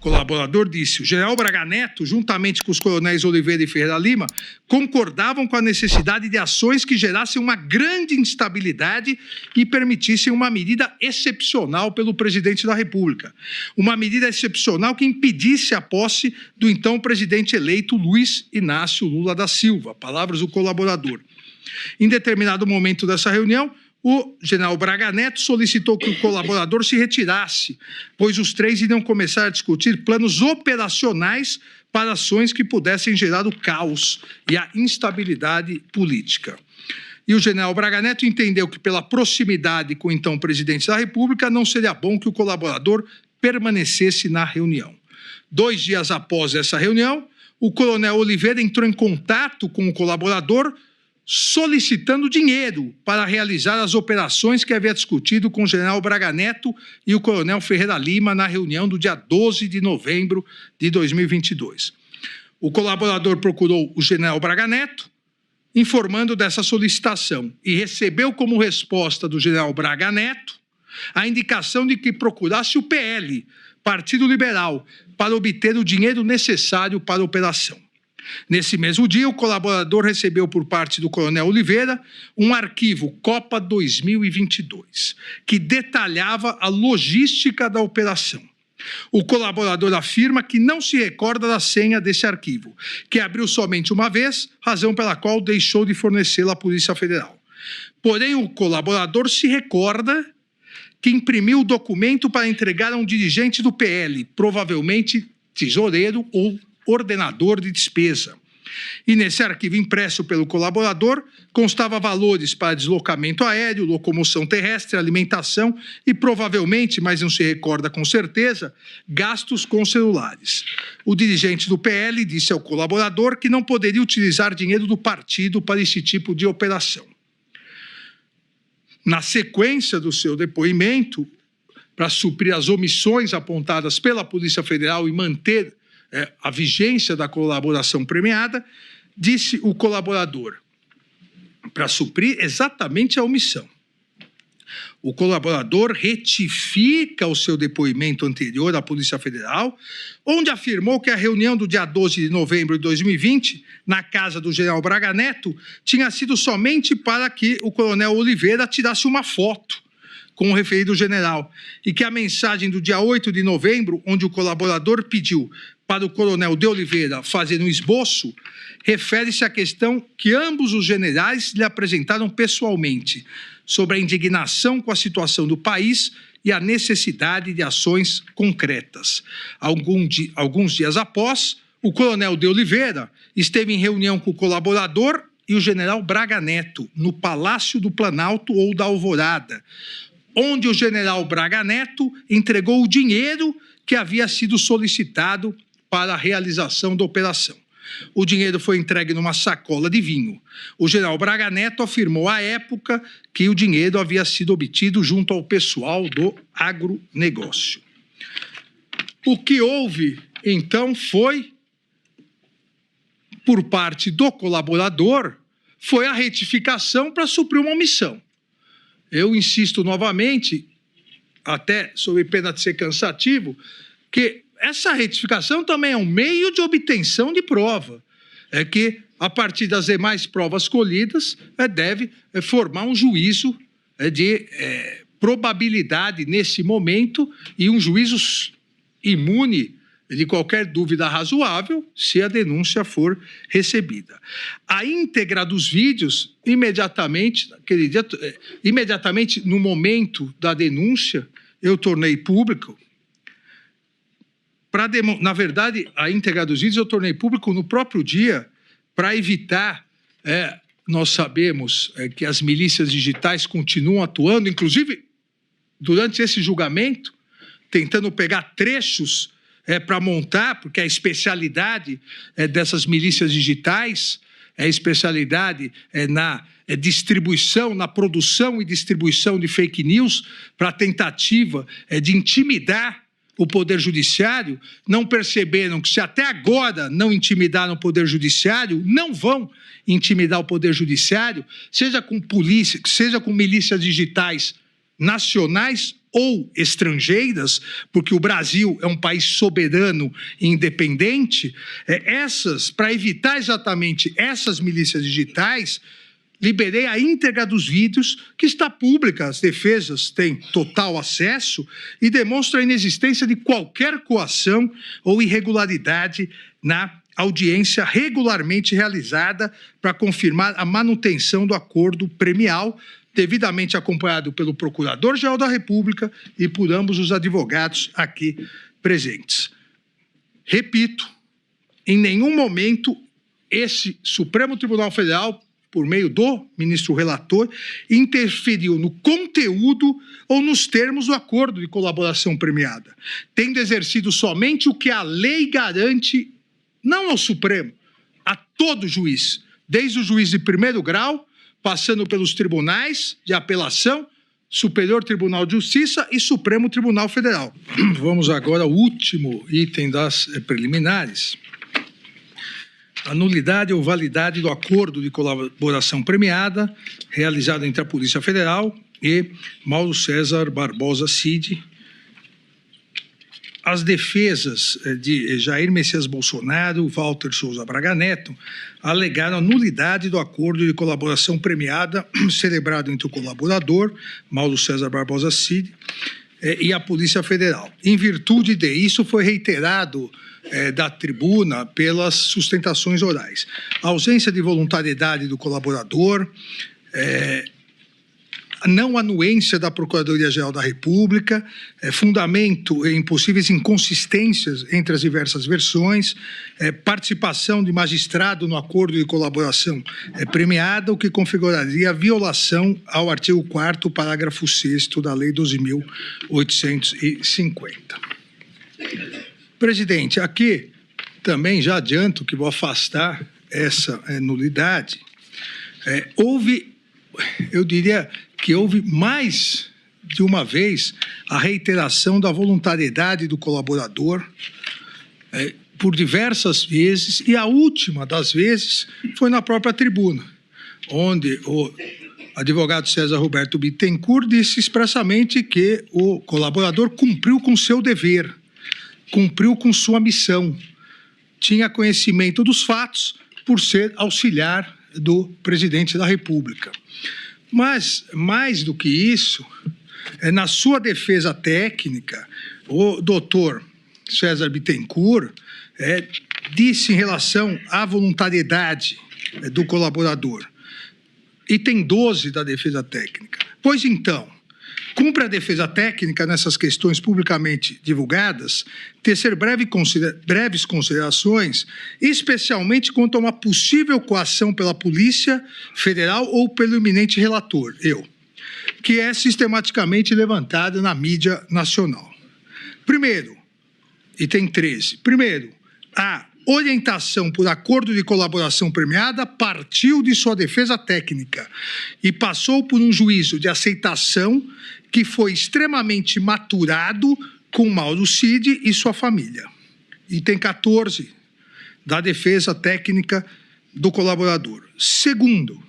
colaborador disse: o general Braga Neto, juntamente com os coronéis Oliveira e Ferreira Lima, concordavam com a necessidade de ações que gerassem uma grande instabilidade e permitissem uma medida excepcional pelo presidente da República. Uma medida excepcional que impedisse a posse do então presidente eleito Luiz Inácio Lula da Silva. Palavras do colaborador. Em determinado momento dessa reunião, o general Braga Neto solicitou que o colaborador se retirasse, pois os três iriam começar a discutir planos operacionais para ações que pudessem gerar o caos e a instabilidade política. E o general Braga Neto entendeu que, pela proximidade com o então presidente da República, não seria bom que o colaborador permanecesse na reunião. 2 dias após essa reunião, o coronel Oliveira entrou em contato com o colaborador, solicitando dinheiro para realizar as operações que havia discutido com o general Braga Neto e o coronel Ferreira Lima na reunião do dia 12 de novembro de 2022. O colaborador procurou o general Braga Neto, informando dessa solicitação, e recebeu como resposta do general Braga Neto a indicação de que procurasse o PL, Partido Liberal, para obter o dinheiro necessário para a operação. Nesse mesmo dia, o colaborador recebeu por parte do coronel Oliveira um arquivo Copa 2022, que detalhava a logística da operação. O colaborador afirma que não se recorda da senha desse arquivo, que abriu somente uma vez, razão pela qual deixou de fornecê-la à Polícia Federal. Porém, o colaborador se recorda que imprimiu o documento para entregar a um dirigente do PL, provavelmente tesoureiro ou ordenador de despesa. E nesse arquivo impresso pelo colaborador constava valores para deslocamento aéreo, locomoção terrestre, alimentação e provavelmente, mas não se recorda com certeza, gastos com celulares. O dirigente do PL disse ao colaborador que não poderia utilizar dinheiro do partido para esse tipo de operação. Na sequência do seu depoimento, para suprir as omissões apontadas pela Polícia Federal e manter a vigência da colaboração premiada, disse o colaborador, para suprir exatamente a omissão. O colaborador retifica o seu depoimento anterior à Polícia Federal, onde afirmou que a reunião do dia 12 de novembro de 2020, na casa do general Braga Neto, tinha sido somente para que o coronel Oliveira tirasse uma foto com o referido general, e que a mensagem do dia 8 de novembro, onde o colaborador pediu para o coronel de Oliveira fazer um esboço, refere-se à questão que ambos os generais lhe apresentaram pessoalmente, sobre a indignação com a situação do país e a necessidade de ações concretas. Alguns dias após, o coronel de Oliveira esteve em reunião com o colaborador e o general Braga Neto, no Palácio do Planalto ou da Alvorada, onde o general Braga Neto entregou o dinheiro que havia sido solicitado para a realização da operação. O dinheiro foi entregue numa sacola de vinho. O general Braga Neto afirmou à época que o dinheiro havia sido obtido junto ao pessoal do agronegócio. O que houve, então, foi, por parte do colaborador, foi a retificação para suprir uma omissão. Eu insisto novamente, até sob pena de ser cansativo, que essa retificação também é um meio de obtenção de prova. É que, a partir das demais provas colhidas, deve formar um juízo de probabilidade nesse momento e um juízo imune de qualquer dúvida razoável se a denúncia for recebida. A íntegra dos vídeos, imediatamente no momento da denúncia, eu tornei público. Na verdade, a íntegra dos vídeos eu tornei público no próprio dia para evitar, nós sabemos que as milícias digitais continuam atuando, inclusive durante esse julgamento, tentando pegar trechos para montar, porque a especialidade dessas milícias digitais, a especialidade na distribuição, na produção e distribuição de fake news para tentativa de intimidar o Poder Judiciário. Não perceberam que, se até agora não intimidaram o Poder Judiciário, não vão intimidar o Poder Judiciário, seja com polícia, seja com milícias digitais nacionais ou estrangeiras, porque o Brasil é um país soberano e independente, para evitar exatamente essas milícias digitais, liberei a íntegra dos vídeos, que está pública, as defesas têm total acesso, e demonstra a inexistência de qualquer coação ou irregularidade na audiência regularmente realizada para confirmar a manutenção do acordo premial, devidamente acompanhado pelo Procurador-Geral da República e por ambos os advogados aqui presentes. Repito, em nenhum momento esse Supremo Tribunal Federal, por meio do ministro relator, interferiu no conteúdo ou nos termos do acordo de colaboração premiada, tendo exercido somente o que a lei garante, não ao Supremo, a todo juiz, desde o juiz de primeiro grau, passando pelos tribunais de apelação, Superior Tribunal de Justiça e Supremo Tribunal Federal. Vamos agora ao último item das preliminares. A nulidade ou validade do acordo de colaboração premiada realizado entre a Polícia Federal e Mauro César Barbosa Cid. As defesas de Jair Messias Bolsonaro, Walter Souza Braga Neto, alegaram a nulidade do acordo de colaboração premiada celebrado entre o colaborador, Mauro César Barbosa Cid, e a Polícia Federal. Em virtude disso, foi reiterado da tribuna pelas sustentações orais. A ausência de voluntariedade do colaborador, a não anuência da Procuradoria-Geral da República, fundamento em possíveis inconsistências entre as diversas versões, participação de magistrado no acordo de colaboração premiada, o que configuraria violação ao artigo 4º, parágrafo 6º da Lei 12.850. Presidente, aqui também já adianto que vou afastar essa nulidade. Eu diria que houve mais de uma vez a reiteração da voluntariedade do colaborador por diversas vezes, e a última das vezes foi na própria tribuna, onde o advogado César Roberto Bittencourt disse expressamente que o colaborador cumpriu com seu dever, cumpriu com sua missão, tinha conhecimento dos fatos por ser auxiliar do presidente da República. Mas, mais do que isso, na sua defesa técnica, o doutor César Bittencourt disse em relação à voluntariedade do colaborador, item 12 da defesa técnica. Pois então, cumpre a defesa técnica nessas questões publicamente divulgadas tecer breves considerações, especialmente quanto a uma possível coação pela Polícia Federal ou pelo eminente relator, que é sistematicamente levantada na mídia nacional. Primeiro, item 13. Primeiro, a orientação por acordo de colaboração premiada partiu de sua defesa técnica e passou por um juízo de aceitação que foi extremamente maturado com Mauro Cid e sua família. Item 14 da defesa técnica do colaborador. Segundo,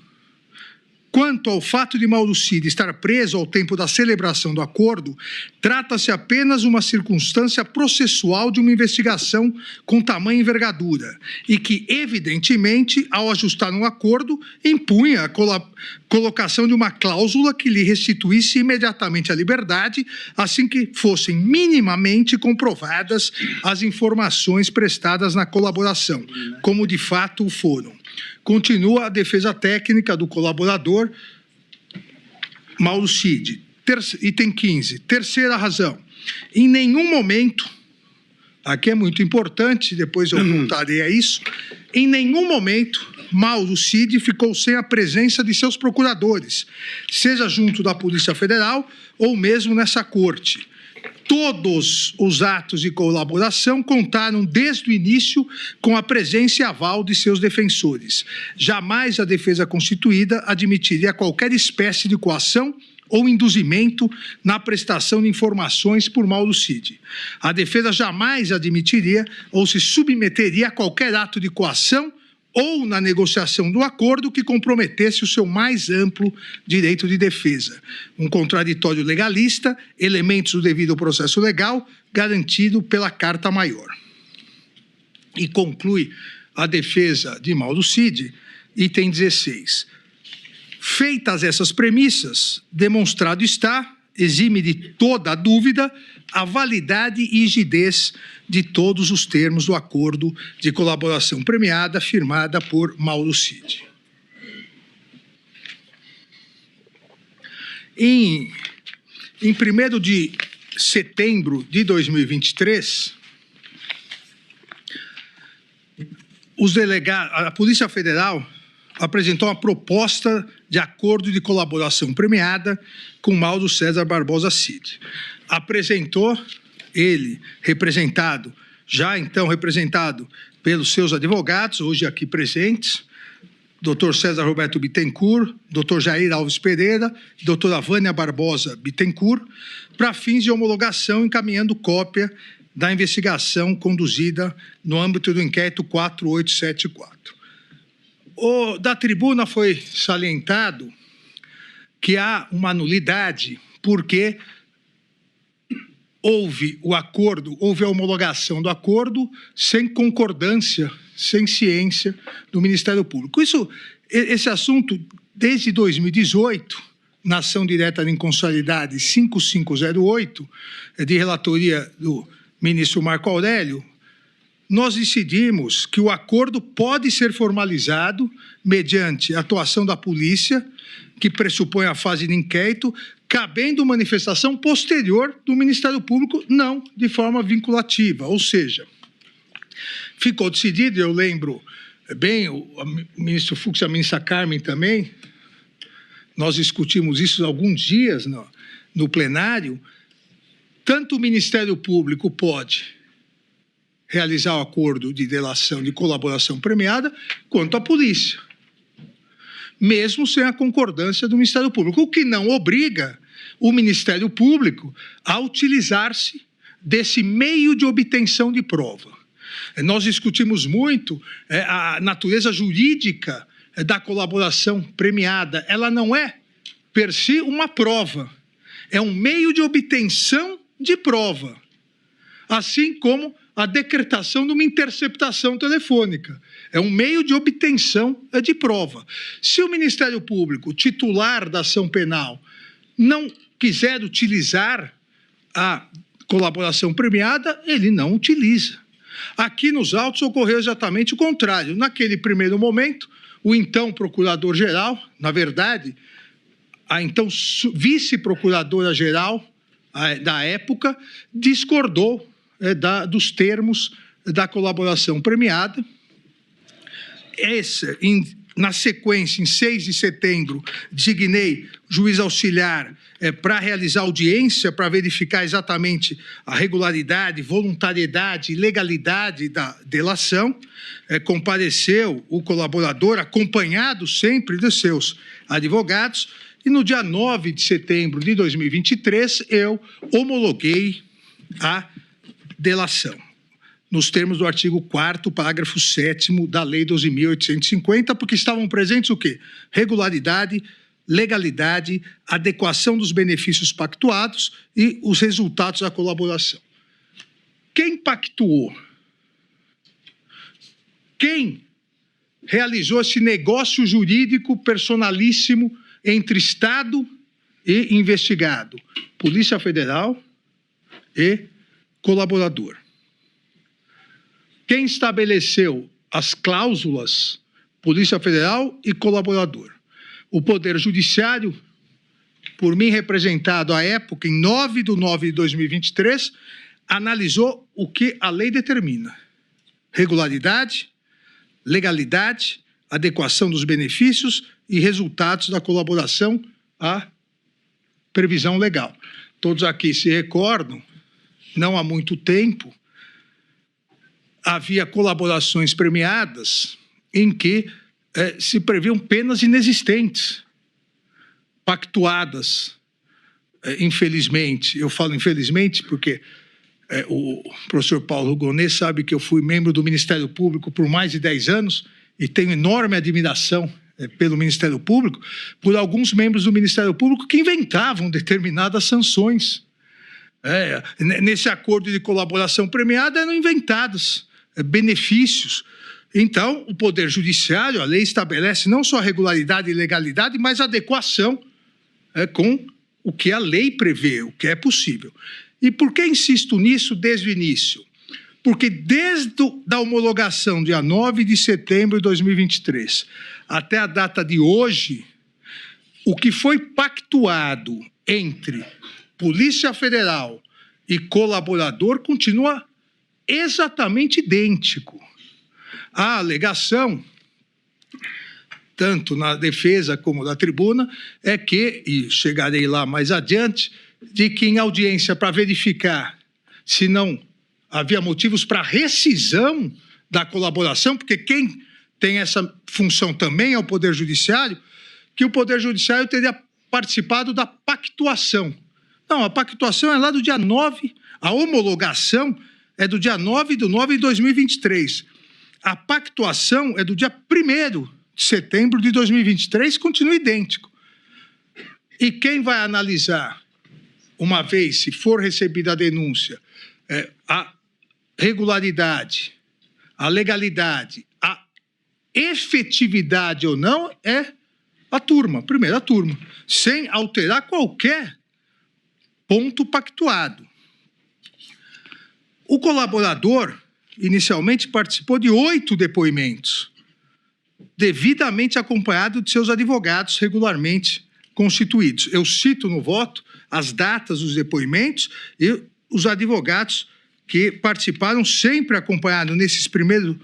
quanto ao fato de Mauro Cid estar preso ao tempo da celebração do acordo, trata-se apenas uma circunstância processual de uma investigação com tamanha envergadura e que, evidentemente, ao ajustar um acordo, impunha a colocação de uma cláusula que lhe restituísse imediatamente a liberdade, assim que fossem minimamente comprovadas as informações prestadas na colaboração, como de fato foram. Continua a defesa técnica do colaborador Mauro Cid. Item 15. Terceira razão. Em nenhum momento, aqui é muito importante, depois eu voltarei a isso, em nenhum momento Mauro Cid ficou sem a presença de seus procuradores, seja junto da Polícia Federal ou mesmo nessa corte. Todos os atos de colaboração contaram desde o início com a presença e aval de seus defensores. Jamais a defesa constituída admitiria qualquer espécie de coação ou induzimento na prestação de informações por Mauro Cid. A defesa jamais admitiria ou se submeteria a qualquer ato de coação ou na negociação do acordo que comprometesse o seu mais amplo direito de defesa. Um contraditório legalista, elementos do devido processo legal, garantido pela Carta Maior. E conclui a defesa de Mauro Cid, item 16. Feitas essas premissas, demonstrado está, exime de toda a dúvida, a validade e rigidez de todos os termos do acordo de colaboração premiada firmada por Mauro Cid. Em 1º de setembro de 2023, a Polícia Federal apresentou uma proposta de acordo de colaboração premiada com Mauro César Barbosa Cid. Apresentou ele, representado, já então representado pelos seus advogados, hoje aqui presentes, Dr. César Roberto Bittencourt, Dr. Jair Alves Pereira, doutora Vânia Barbosa Bittencourt, para fins de homologação, encaminhando cópia da investigação conduzida no âmbito do inquérito 4874. Da tribuna foi salientado que há uma nulidade porque houve o acordo, houve a homologação do acordo sem concordância, sem ciência do Ministério Público. Esse assunto, desde 2018, na ação direta de inconstitucionalidade 5508, de relatoria do ministro Marco Aurélio, nós decidimos que o acordo pode ser formalizado mediante a atuação da polícia, que pressupõe a fase de inquérito, cabendo manifestação posterior do Ministério Público, não de forma vinculativa. Ou seja, ficou decidido, eu lembro bem, o ministro Fux e a ministra Carmen também, nós discutimos isso há alguns dias no plenário, tanto o Ministério Público pode realizar o acordo de delação de colaboração premiada, quanto a polícia, mesmo sem a concordância do Ministério Público, o que não obriga o Ministério Público a utilizar-se desse meio de obtenção de prova. Nós discutimos muito a natureza jurídica da colaboração premiada. Ela não é, per si, uma prova. É um meio de obtenção de prova. Assim como a decretação de uma interceptação telefônica. É um meio de obtenção de prova. Se o Ministério Público, titular da ação penal, não quiser utilizar a colaboração premiada, ele não utiliza. Aqui nos autos ocorreu exatamente o contrário. Naquele primeiro momento, o então procurador-geral, na verdade, a então vice-procuradora-geral da época, discordou dos termos da colaboração premiada. Na sequência, em 6 de setembro, designei juiz auxiliar para realizar audiência, para verificar exatamente a regularidade, voluntariedade e legalidade da delação. Compareceu o colaborador, acompanhado sempre dos seus advogados, e no dia 9 de setembro de 2023, eu homologuei a delação, nos termos do artigo 4º, parágrafo 7º da Lei 12.850, porque estavam presentes o quê? Regularidade, legalidade, adequação dos benefícios pactuados e os resultados da colaboração. Quem pactuou? Quem realizou esse negócio jurídico personalíssimo entre Estado e investigado? Polícia Federal e colaborador. Quem estabeleceu as cláusulas? Polícia Federal e colaborador. O Poder Judiciário, por mim representado à época, em 9 de 9 de 2023, analisou o que a lei determina: regularidade, legalidade, adequação dos benefícios e resultados da colaboração à previsão legal. Todos aqui se recordam, não há muito tempo, havia colaborações premiadas em que se previam penas inexistentes, pactuadas, infelizmente. Eu falo infelizmente porque o professor Paulo Gonê sabe que eu fui membro do Ministério Público por mais de 10 anos e tenho enorme admiração pelo Ministério Público, por alguns membros do Ministério Público que inventavam determinadas sanções. Nesse acordo de colaboração premiada eram inventados benefícios. Então, o Poder Judiciário, a lei estabelece não só a regularidade e legalidade, mas a adequação com o que a lei prevê, o que é possível. E por que insisto nisso desde o início? Porque desde a homologação, dia 9 de setembro de 2023, até a data de hoje, o que foi pactuado entre Polícia Federal e colaborador continua exatamente idêntico. A alegação, tanto na defesa como na tribuna, é que, e chegarei lá mais adiante, de que em audiência para verificar se não havia motivos para rescisão da colaboração, porque quem tem essa função também é o Poder Judiciário, que o Poder Judiciário teria participado da pactuação. Não, a pactuação é lá do dia 9, a homologação é do dia 9/9 de 2023. A pactuação é do dia 1º de setembro de 2023, continua idêntico. E quem vai analisar, uma vez, se for recebida a denúncia, a regularidade, a legalidade, a efetividade ou não, é a turma, primeira turma, sem alterar qualquer ponto pactuado. O colaborador, inicialmente, participou de 8 depoimentos, devidamente acompanhado de seus advogados regularmente constituídos. Eu cito no voto as datas dos depoimentos e os advogados que participaram, sempre acompanhados nesses primeiros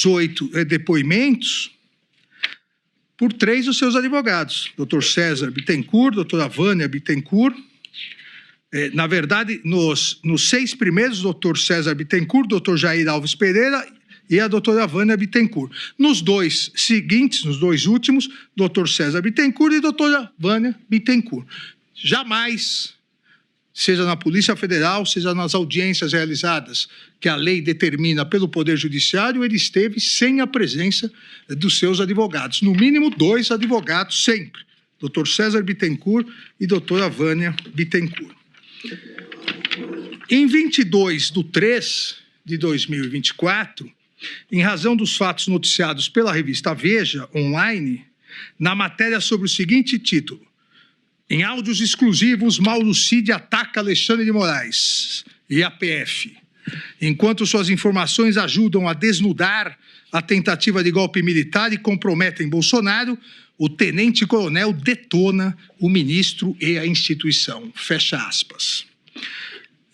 8 depoimentos, por 3 dos seus advogados, Dr. César Bittencourt, doutora Vânia Bittencourt. Na verdade, nos 6 primeiros, Dr. César Bittencourt, Dr. Jair Alves Pereira e a doutora Vânia Bittencourt. Nos 2 seguintes, nos 2 últimos, Dr. César Bittencourt e doutora Vânia Bittencourt. Jamais, seja na Polícia Federal, seja nas audiências realizadas que a lei determina pelo Poder Judiciário, ele esteve sem a presença dos seus advogados. No mínimo 2 advogados sempre, Dr. César Bittencourt e doutora Vânia Bittencourt. Em 22/3 de 2024, em razão dos fatos noticiados pela revista Veja, online, na matéria sobre o seguinte título: em áudios exclusivos, Mauro Cid ataca Alexandre de Moraes e a PF. Enquanto suas informações ajudam a desnudar a tentativa de golpe militar e comprometem Bolsonaro, o tenente-coronel detona o ministro e a instituição. Fecha aspas.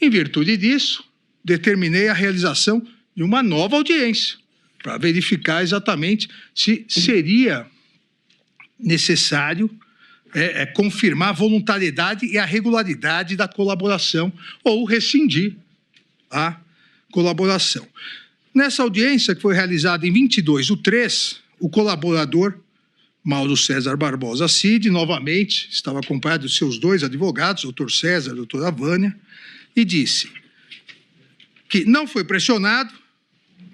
Em virtude disso, determinei a realização de uma nova audiência para verificar exatamente se seria necessário confirmar a voluntariedade e a regularidade da colaboração ou rescindir a colaboração. Nessa audiência, que foi realizada em 22/3, o colaborador Mauro César Barbosa Cid, novamente, estava acompanhado de seus 2 advogados, doutor César e doutora Vânia, e disse que não foi pressionado,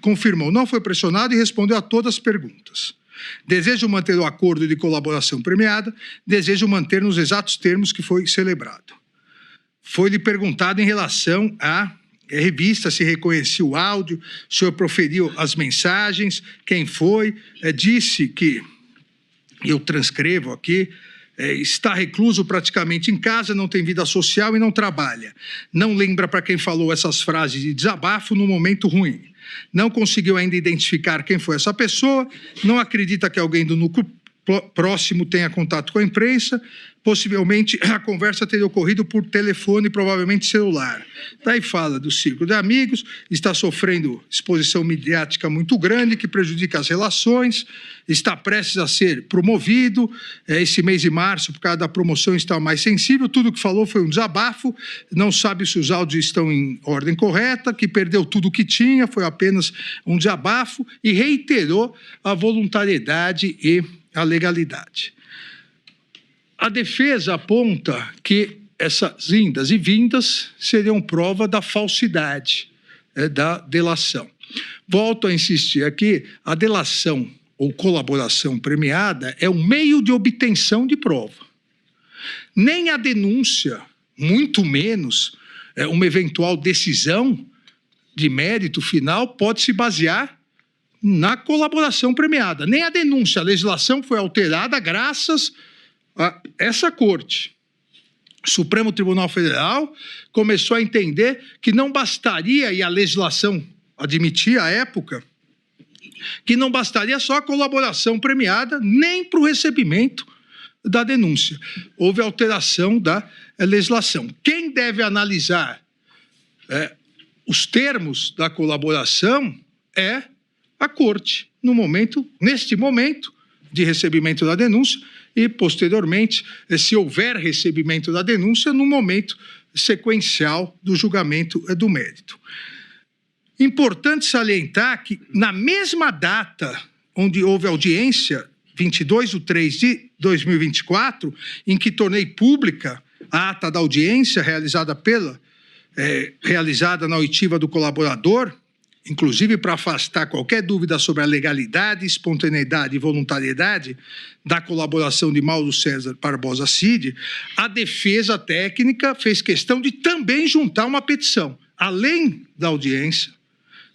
confirmou, não foi pressionado e respondeu a todas as perguntas. Desejo manter o acordo de colaboração premiada, desejo manter nos exatos termos que foi celebrado. Foi-lhe perguntado em relação à revista, se reconhecia o áudio, o senhor proferiu as mensagens, quem foi, disse que, eu transcrevo aqui, está recluso praticamente em casa, não tem vida social e não trabalha. Não lembra para quem falou essas frases de desabafo no momento ruim. Não conseguiu ainda identificar quem foi essa pessoa, não acredita que alguém do núcleo próximo tenha contato com a imprensa, possivelmente a conversa teria ocorrido por telefone, provavelmente celular. Daí fala do círculo de amigos, está sofrendo exposição midiática muito grande que prejudica as relações, está prestes a ser promovido, esse mês de março, por causa da promoção, está mais sensível, tudo que falou foi um desabafo, não sabe se os áudios estão em ordem correta, que perdeu tudo o que tinha, foi apenas um desabafo, e reiterou a voluntariedade e a legalidade. A defesa aponta que essas indas e vindas seriam prova da falsidade da delação. Volto a insistir aqui, a delação ou colaboração premiada é um meio de obtenção de prova. Nem a denúncia, muito menos uma eventual decisão de mérito final, pode se basear na colaboração premiada. Nem a denúncia, a legislação foi alterada graças a essa corte. O Supremo Tribunal Federal começou a entender que não bastaria, e a legislação admitia à época, que não bastaria só a colaboração premiada, nem para o recebimento da denúncia. Houve alteração da legislação. Quem deve analisar os termos da colaboração é a corte, neste momento de recebimento da denúncia e, posteriormente, se houver recebimento da denúncia, no momento sequencial do julgamento do mérito. Importante salientar que, na mesma data onde houve audiência, 22/3/2024, em que tornei pública a ata da audiência realizada na oitiva do colaborador, inclusive para afastar qualquer dúvida sobre a legalidade, espontaneidade e voluntariedade da colaboração de Mauro César Barbosa Cid, a defesa técnica fez questão de também juntar uma petição, além da audiência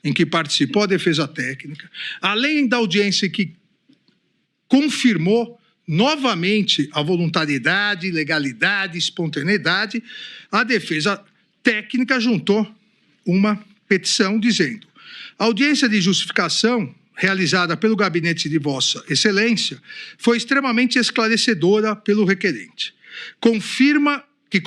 em que participou a defesa técnica, além da audiência que confirmou novamente a voluntariedade, legalidade, espontaneidade, a defesa técnica juntou uma petição dizendo: a audiência de justificação realizada pelo gabinete de Vossa Excelência foi extremamente esclarecedora pelo requerente. Confirma e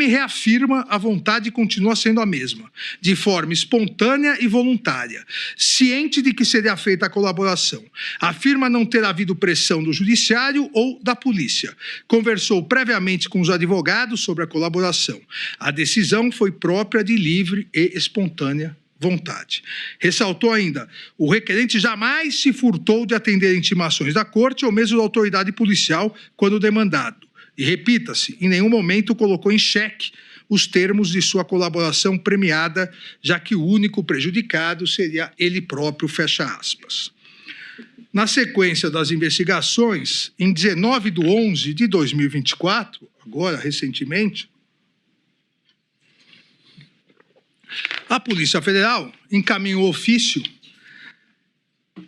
reafirma a vontade continua sendo a mesma, de forma espontânea e voluntária, ciente de que seria feita a colaboração. Afirma não ter havido pressão do judiciário ou da polícia. Conversou previamente com os advogados sobre a colaboração. A decisão foi própria de livre e espontânea vontade. Ressaltou ainda: o requerente jamais se furtou de atender intimações da corte ou mesmo da autoridade policial quando demandado. E, repita-se, em nenhum momento colocou em xeque os termos de sua colaboração premiada, já que o único prejudicado seria ele próprio, fecha aspas. Na sequência das investigações, em 19/11/2024, agora recentemente, a Polícia Federal encaminhou ofício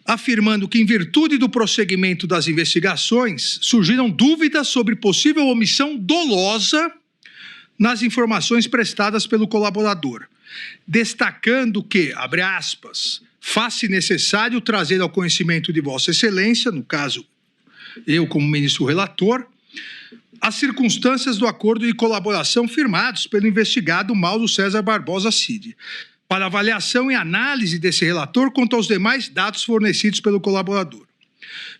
afirmando que, em virtude do prosseguimento das investigações, surgiram dúvidas sobre possível omissão dolosa nas informações prestadas pelo colaborador, destacando que, abre aspas, faz-se necessário trazer ao conhecimento de Vossa Excelência, no caso, eu como ministro relator, as circunstâncias do acordo de colaboração firmados pelo investigado Mauro César Barbosa Cid, para avaliação e análise desse relator quanto aos demais dados fornecidos pelo colaborador.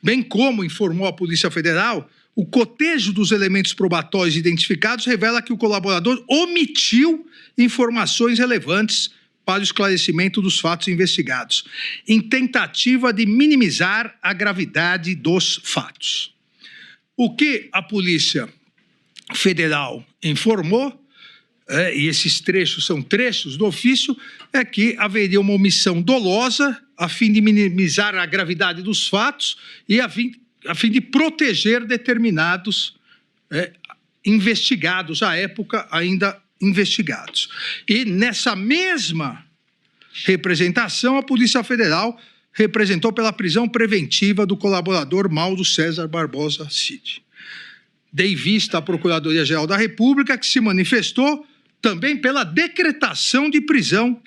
Bem como informou a Polícia Federal, o cotejo dos elementos probatórios identificados revela que o colaborador omitiu informações relevantes para o esclarecimento dos fatos investigados, em tentativa de minimizar a gravidade dos fatos. O que a Polícia Federal informou, e esses trechos são trechos do ofício, é que haveria uma omissão dolosa a fim de minimizar a gravidade dos fatos e a fim de proteger determinados investigados, à época ainda investigados. E nessa mesma representação, a Polícia Federal representou pela prisão preventiva do colaborador Mauro César Barbosa Cid. Dei vista à Procuradoria-Geral da República, que se manifestou também pela decretação de prisão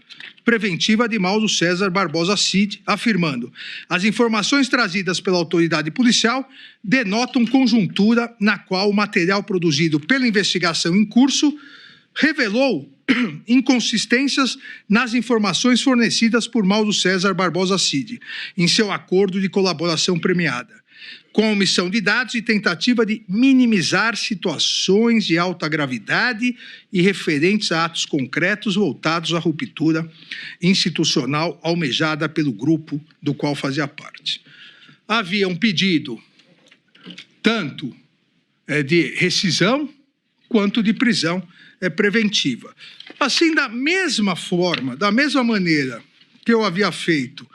preventiva de Mauro César Barbosa Cid, afirmando: as informações trazidas pela autoridade policial denotam conjuntura na qual o material produzido pela investigação em curso revelou inconsistências nas informações fornecidas por Mauro César Barbosa Cid em seu acordo de colaboração premiada, com omissão de dados e tentativa de minimizar situações de alta gravidade e referentes a atos concretos voltados à ruptura institucional almejada pelo grupo do qual fazia parte. Havia um pedido tanto de rescisão quanto de prisão preventiva. Assim, da mesma forma, da mesma maneira que eu havia feito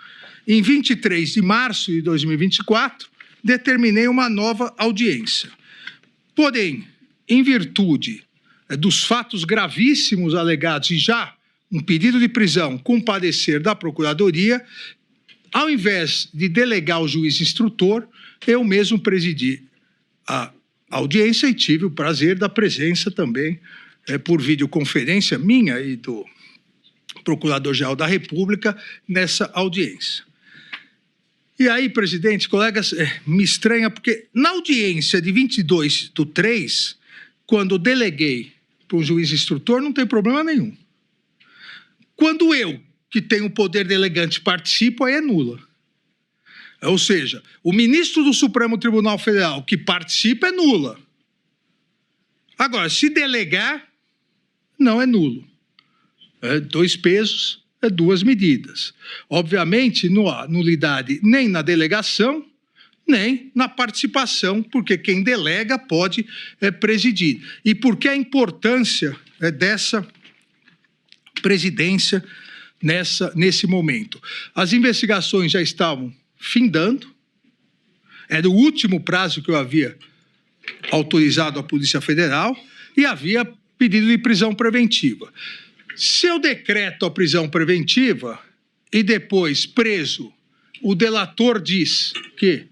Em 23 de março de 2024, determinei uma nova audiência. Porém, em virtude dos fatos gravíssimos alegados e já um pedido de prisão com parecer da Procuradoria, ao invés de delegar ao juiz instrutor, eu mesmo presidi a audiência e tive o prazer da presença também, por videoconferência minha e do Procurador-Geral da República, nessa audiência. E aí, presidente, colegas, me estranha, porque na audiência de 22/3, quando deleguei para um juiz instrutor, não tem problema nenhum. Quando eu, que tenho o poder delegante, participo, aí é nula. Ou seja, o ministro do Supremo Tribunal Federal que participa é nula. Agora, se delegar, não é nulo. É 2 pesos, é 2 medidas. Obviamente, não há nulidade nem na delegação, nem na participação, porque quem delega pode presidir. E por que a importância dessa presidência nesse momento? As investigações já estavam findando, era o último prazo que eu havia autorizado à Polícia Federal e havia pedido de prisão preventiva. Se eu decreto a prisão preventiva e depois preso, o delator diz que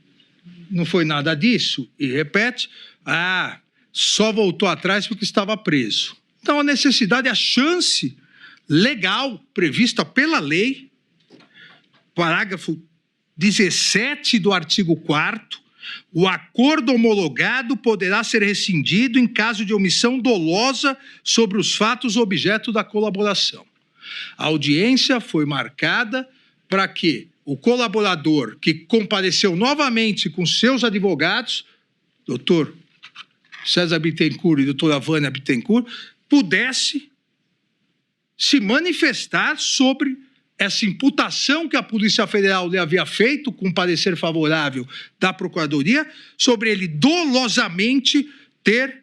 não foi nada disso e repete, só voltou atrás porque estava preso. Então a necessidade, a chance legal prevista pela lei, parágrafo 17 do artigo 4º, o acordo homologado poderá ser rescindido em caso de omissão dolosa sobre os fatos objeto da colaboração. A audiência foi marcada para que o colaborador que compareceu novamente com seus advogados, doutor César Bittencourt e doutora Vânia Bittencourt, pudesse se manifestar sobre essa imputação que a Polícia Federal lhe havia feito, com parecer favorável da Procuradoria, sobre ele dolosamente ter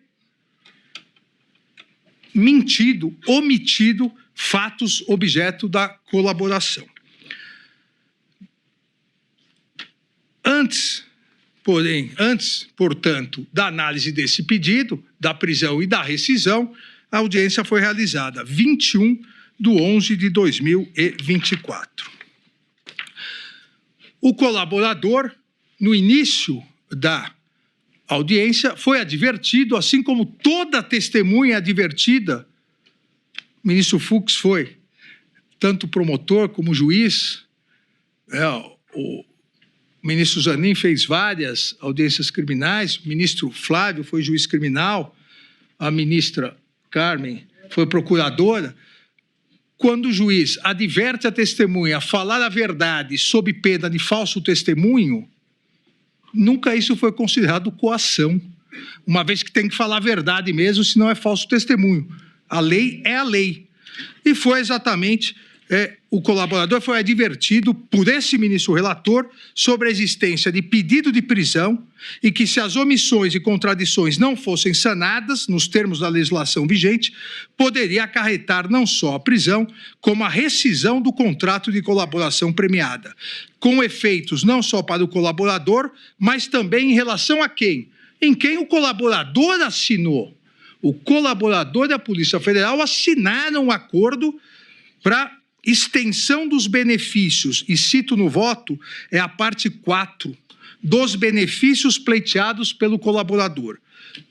mentido, omitido fatos objeto da colaboração. Antes, portanto, da análise desse pedido, da prisão e da rescisão, a audiência foi realizada 21/11/2024. O colaborador, no início da audiência, foi advertido, assim como toda testemunha é advertida. O ministro Fux foi, tanto promotor como juiz. O ministro Zanin fez várias audiências criminais, o ministro Flávio foi juiz criminal, a ministra Carmen foi procuradora. Quando o juiz adverte a testemunha a falar a verdade sob pena de falso testemunho, nunca isso foi considerado coação, uma vez que tem que falar a verdade mesmo, senão é falso testemunho. A lei é a lei. E foi exatamente, o colaborador foi advertido por esse ministro relator sobre a existência de pedido de prisão e que, se as omissões e contradições não fossem sanadas, nos termos da legislação vigente, poderia acarretar não só a prisão, como a rescisão do contrato de colaboração premiada, com efeitos não só para o colaborador, mas também em relação a quem? Em quem o colaborador assinou. O colaborador e a Polícia Federal assinaram um acordo para extensão dos benefícios, e cito no voto, é a parte 4, dos benefícios pleiteados pelo colaborador.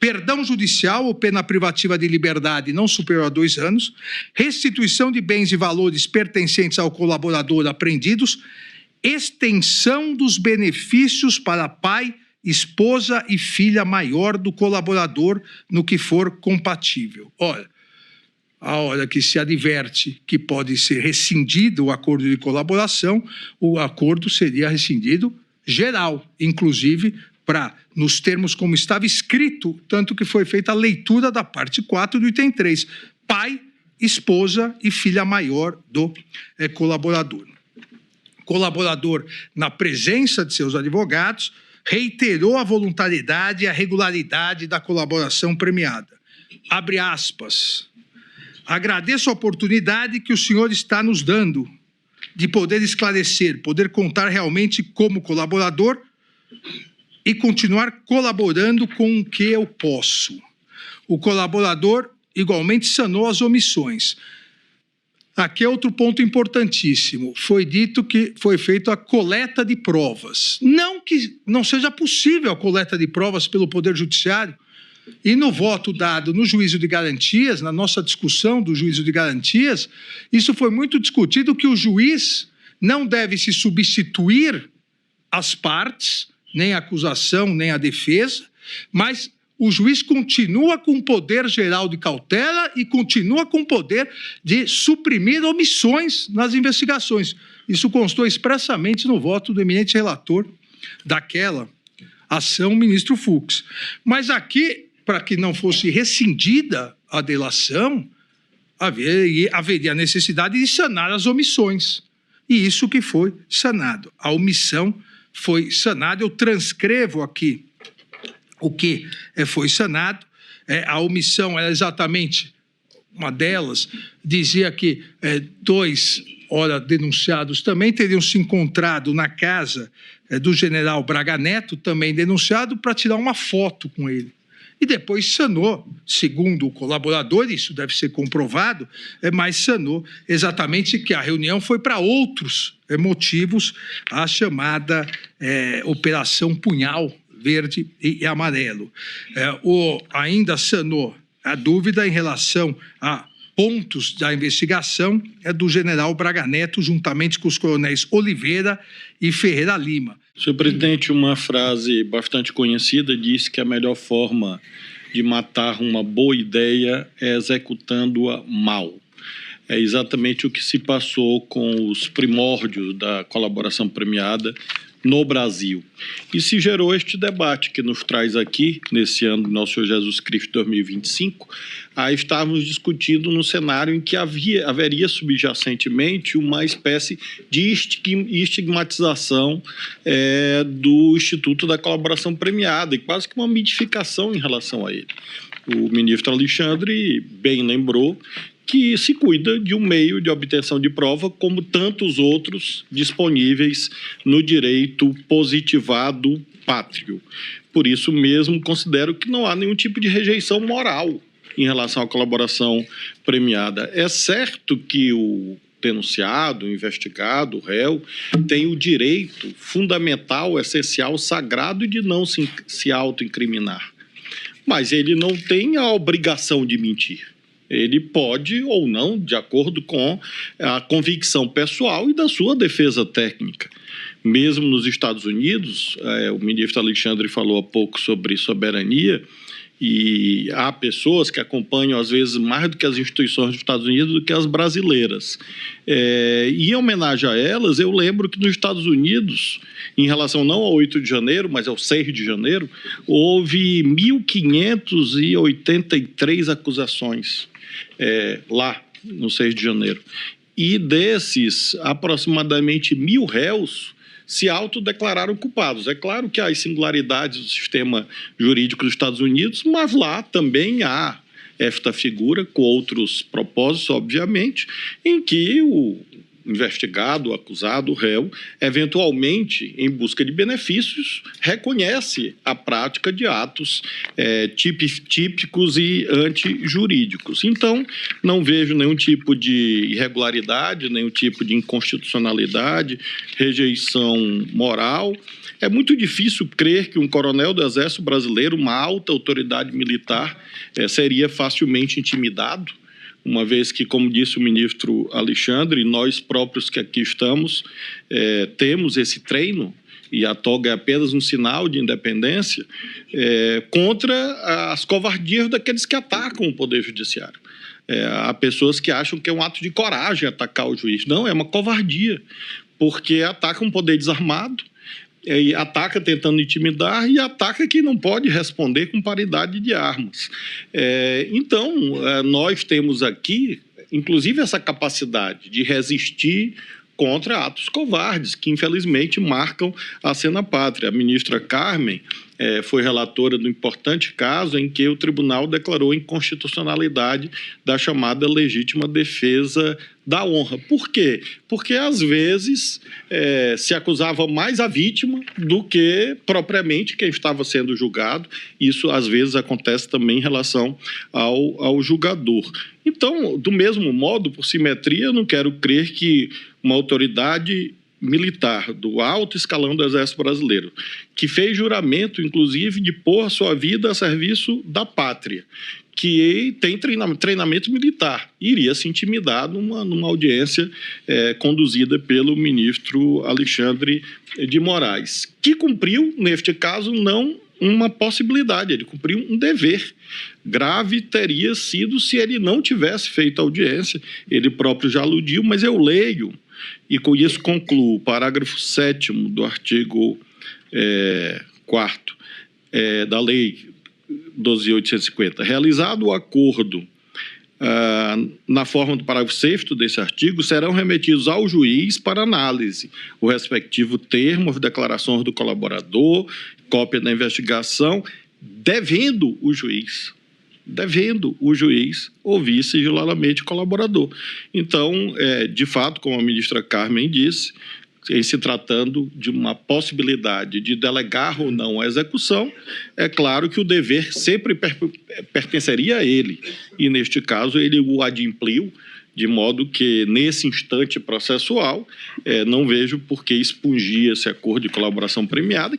Perdão judicial ou pena privativa de liberdade não superior a 2 anos, restituição de bens e valores pertencentes ao colaborador apreendidos, extensão dos benefícios para pai, esposa e filha maior do colaborador no que for compatível. Olha, a hora que se adverte que pode ser rescindido o acordo de colaboração, o acordo seria rescindido geral, inclusive para, nos termos como estava escrito, tanto que foi feita a leitura da parte 4 do item 3, pai, esposa e filha maior do colaborador. Colaborador, na presença de seus advogados, reiterou a voluntariedade e a regularidade da colaboração premiada. Abre aspas. Agradeço a oportunidade que o senhor está nos dando de poder esclarecer, poder contar realmente como colaborador e continuar colaborando com o que eu posso. O colaborador igualmente sanou as omissões. Aqui é outro ponto importantíssimo. Foi dito que foi feita a coleta de provas. Não que não seja possível a coleta de provas pelo Poder Judiciário. E no voto dado no juízo de garantias, na nossa discussão do juízo de garantias, isso foi muito discutido, que o juiz não deve se substituir às partes, nem a acusação, nem a defesa, mas o juiz continua com o poder geral de cautela e continua com o poder de suprimir omissões nas investigações. Isso constou expressamente no voto do eminente relator daquela ação, o ministro Fux. Mas aqui, para que não fosse rescindida a delação, haveria a necessidade de sanar as omissões. E isso que foi sanado. A omissão foi sanada. Eu transcrevo aqui o que foi sanado. A omissão era exatamente uma delas, dizia que 2 denunciados também teriam se encontrado na casa do general Braga Neto, também denunciado, para tirar uma foto com ele. E depois sanou, segundo o colaborador, isso deve ser comprovado, mas sanou exatamente que a reunião foi para outros motivos, a chamada Operação Punhal Verde e Amarelo. Ainda sanou a dúvida em relação a pontos da investigação do general Braga Neto, juntamente com os coronéis Oliveira e Ferreira Lima. Senhor presidente, uma frase bastante conhecida diz que a melhor forma de matar uma boa ideia é executando-a mal. É exatamente o que se passou com os primórdios da colaboração premiada no Brasil. E se gerou este debate que nos traz aqui, nesse ano de Nosso Senhor Jesus Cristo 2025, a estarmos discutindo num cenário em que haveria subjacentemente uma espécie de estigmatização do Instituto da Colaboração Premiada, e quase que uma mitificação em relação a ele. O ministro Alexandre bem lembrou que se cuida de um meio de obtenção de prova como tantos outros disponíveis no direito positivado pátrio. Por isso mesmo, considero que não há nenhum tipo de rejeição moral em relação à colaboração premiada. É certo que o denunciado, o investigado, o réu, tem o direito fundamental, essencial, sagrado de não se autoincriminar. Mas ele não tem a obrigação de mentir. Ele pode ou não, de acordo com a convicção pessoal e da sua defesa técnica. Mesmo nos Estados Unidos, o ministro Alexandre falou há pouco sobre soberania, e há pessoas que acompanham, às vezes, mais do que as instituições dos Estados Unidos do que as brasileiras. E em homenagem a elas, eu lembro que nos Estados Unidos, em relação não ao 8 de janeiro, mas ao 6 de janeiro, houve 1.583 acusações lá no 6 de janeiro. E desses, aproximadamente 1.000 réus se autodeclararam culpados. É claro que há as singularidades do sistema jurídico dos Estados Unidos, mas lá também há esta figura, com outros propósitos, obviamente, em que o investigado, o acusado, o réu, eventualmente, em busca de benefícios, reconhece a prática de atos típicos e antijurídicos. Então, não vejo nenhum tipo de irregularidade, nenhum tipo de inconstitucionalidade, rejeição moral. É muito difícil crer que um coronel do Exército Brasileiro, uma alta autoridade militar, seria facilmente intimidado, uma vez que, como disse o ministro Alexandre, nós próprios que aqui estamos temos esse treino, e a toga é apenas um sinal de independência, contra as covardias daqueles que atacam o Poder Judiciário. Há pessoas que acham que é um ato de coragem atacar o juiz. Não, é uma covardia, porque ataca um poder desarmado, e ataca tentando intimidar e ataca quem não pode responder com paridade de armas. Então, nós temos aqui, inclusive, essa capacidade de resistir contra atos covardes, que infelizmente marcam a cena pátria. A ministra Carmen foi relatora do importante caso em que o tribunal declarou inconstitucionalidade da chamada legítima defesa da honra. Por quê? Porque, às vezes, se acusava mais a vítima do que, propriamente, quem estava sendo julgado. Isso, às vezes, acontece também em relação ao julgador. Então, do mesmo modo, por simetria, eu não quero crer que uma autoridade militar do alto escalão do Exército Brasileiro, que fez juramento, inclusive, de pôr a sua vida a serviço da pátria, que tem treinamento militar, iria se intimidar numa audiência conduzida pelo ministro Alexandre de Moraes, que cumpriu, neste caso, não uma possibilidade, ele cumpriu um dever. Grave teria sido se ele não tivesse feito a audiência, ele próprio já aludiu, mas eu leio, e com isso concluo, o parágrafo 7º do artigo 4º da Lei 12.850. Realizado o acordo na forma do parágrafo 6º desse artigo, serão remetidos ao juiz para análise o respectivo termo, as declarações do colaborador, cópia da investigação, devendo o juiz ouvir sigilosamente o colaborador. Então, de fato, como a ministra Carmen disse, em se tratando de uma possibilidade de delegar ou não a execução, é claro que o dever sempre pertenceria a ele. E, neste caso, ele o adimpliu, de modo que, nesse instante processual, não vejo por que expungir esse acordo de colaboração premiada.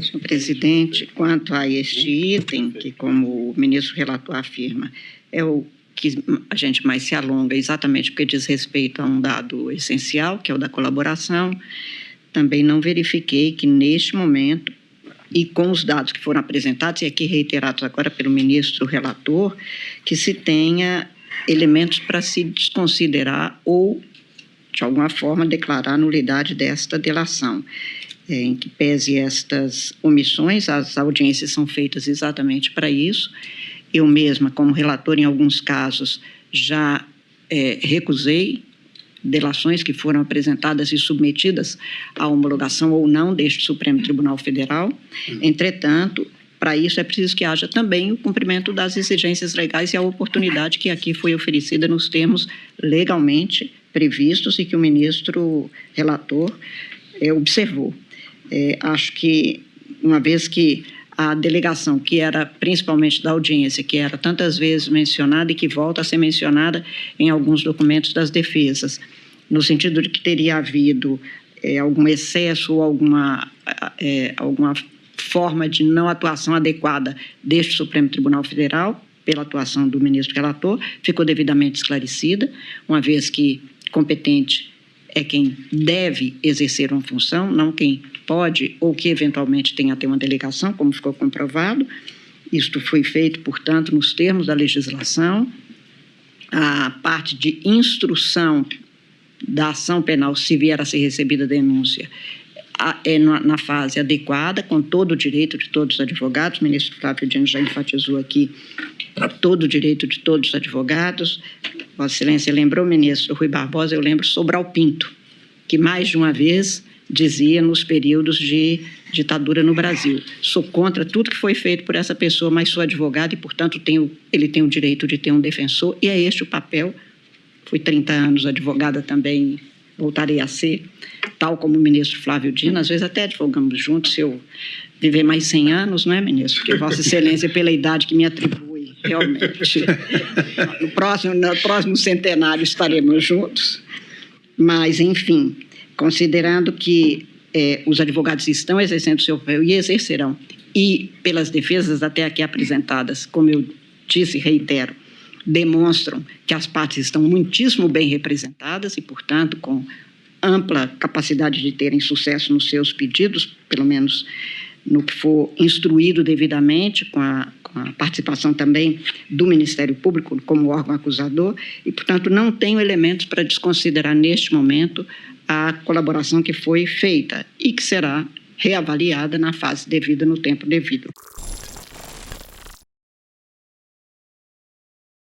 Senhor presidente, quanto a este item, que, como o ministro relator afirma, é o que a gente mais se alonga, exatamente porque diz respeito a um dado essencial, que é o da colaboração, também não verifiquei que, neste momento, e com os dados que foram apresentados, e aqui reiterados agora pelo ministro relator, que se tenha elementos para se desconsiderar ou, de alguma forma, declarar a nulidade desta delação. Em que pese estas omissões, as audiências são feitas exatamente para isso. Eu mesma, como relator, em alguns casos, já recusei delações que foram apresentadas e submetidas à homologação ou não deste Supremo Tribunal Federal. Entretanto, para isso é preciso que haja também o cumprimento das exigências legais e a oportunidade que aqui foi oferecida nos termos legalmente previstos e que o ministro relator observou. Acho que, uma vez que a delegação, que era principalmente da audiência, que era tantas vezes mencionada e que volta a ser mencionada em alguns documentos das defesas, no sentido de que teria havido algum excesso ou alguma forma de não atuação adequada deste Supremo Tribunal Federal, pela atuação do ministro relator, ficou devidamente esclarecida, uma vez que competente é quem deve exercer uma função, não quem pode ou que eventualmente tenha até uma delegação, como ficou comprovado. Isto foi feito, portanto, nos termos da legislação. A parte de instrução da ação penal, se vier a ser recebida denúncia, é na fase adequada, com todo o direito de todos os advogados. O ministro Flávio Dino já enfatizou aqui todo o direito de todos os advogados. Vossa Excelência lembrou, ministro Rui Barbosa, eu lembro Sobral Pinto, que mais de uma vez dizia nos períodos de ditadura no Brasil: sou contra tudo que foi feito por essa pessoa, mas sou advogado e, portanto, ele tem o direito de ter um defensor, e é este o papel. Fui 30 anos advogada também, voltarei a ser, tal como o ministro Flávio Dino, às vezes até advogamos juntos, se eu viver mais 100 anos, não é, ministro? Porque Vossa Excelência, pela idade que me atribui, realmente, no próximo centenário estaremos juntos. Mas, enfim, considerando que os advogados estão exercendo seu papel e exercerão, e pelas defesas até aqui apresentadas, como eu disse e reitero, demonstram que as partes estão muitíssimo bem representadas e, portanto, com ampla capacidade de terem sucesso nos seus pedidos, pelo menos no que for instruído devidamente, com a participação também do Ministério Público como órgão acusador, e, portanto, não tenho elementos para desconsiderar neste momento a colaboração que foi feita e que será reavaliada na fase devida, no tempo devido.